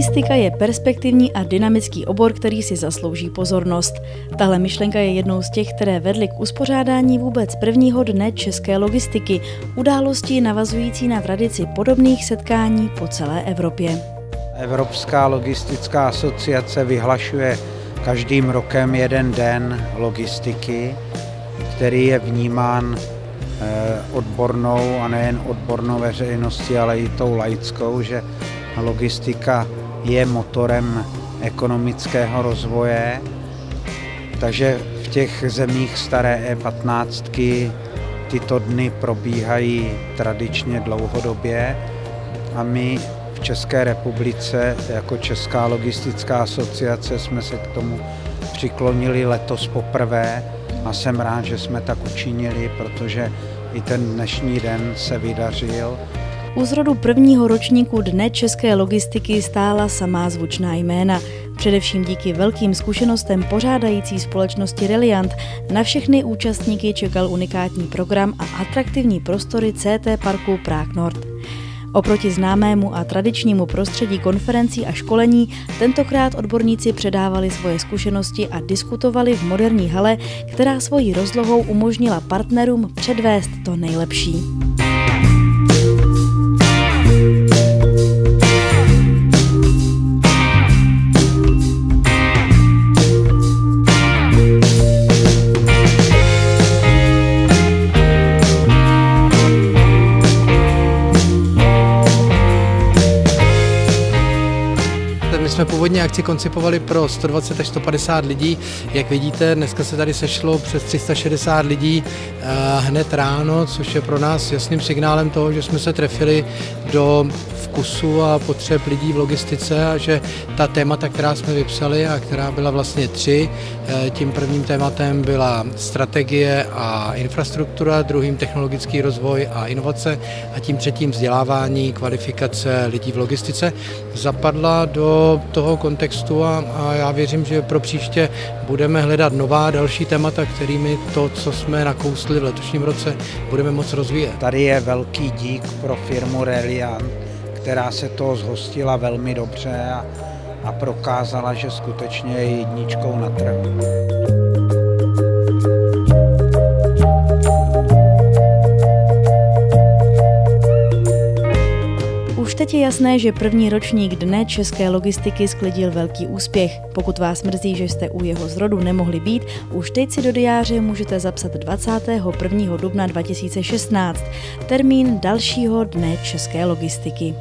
Logistika je perspektivní a dynamický obor, který si zaslouží pozornost. Tahle myšlenka je jednou z těch, které vedly k uspořádání vůbec prvního dne české logistiky, události navazující na tradici podobných setkání po celé Evropě. Evropská logistická asociace vyhlašuje každým rokem jeden den logistiky, který je vnímán odbornou a nejen odbornou veřejností, ale i tou laickou, že logistika je motorem ekonomického rozvoje, takže v těch zemích staré E15 tyto dny probíhají tradičně dlouhodobě a my v České republice jako Česká logistická asociace jsme se k tomu přiklonili letos poprvé a jsem rád, že jsme tak učinili, protože i ten dnešní den se vydařil. U zrodu prvního ročníku Dne české logistiky stála samá zvučná jména. Především díky velkým zkušenostem pořádající společnosti Reliant na všechny účastníky čekal unikátní program a atraktivní prostory CT Parku Prague Nord. Oproti známému a tradičnímu prostředí konferencí a školení tentokrát odborníci předávali svoje zkušenosti a diskutovali v moderní hale, která svojí rozlohou umožnila partnerům předvést to nejlepší. My jsme původně akci koncipovali pro 120 až 150 lidí. Jak vidíte, dneska se tady sešlo přes 360 lidí hned ráno, což je pro nás jasným signálem toho, že jsme se trefili do vkusu a potřeb lidí v logistice a že ta témata, která jsme vypsali a která byla vlastně 3, tím prvním tématem byla strategie a infrastruktura, druhým technologický rozvoj a inovace a tím třetím vzdělávání, kvalifikace lidí v logistice, zapadla do toho kontextu a já věřím, že pro příště budeme hledat nová další témata, kterými to, co jsme nakousli v letošním roce, budeme moc rozvíjet. Tady je velký dík pro firmu Reliant, která se toho zhostila velmi dobře a prokázala, že skutečně je jedničkou na trhu. Už teď je jasné, že první ročník Dne české logistiky sklidil velký úspěch. Pokud vás mrzí, že jste u jeho zrodu nemohli být, už teď si do diáře můžete zapsat 21. dubna 2016, termín dalšího Dne české logistiky.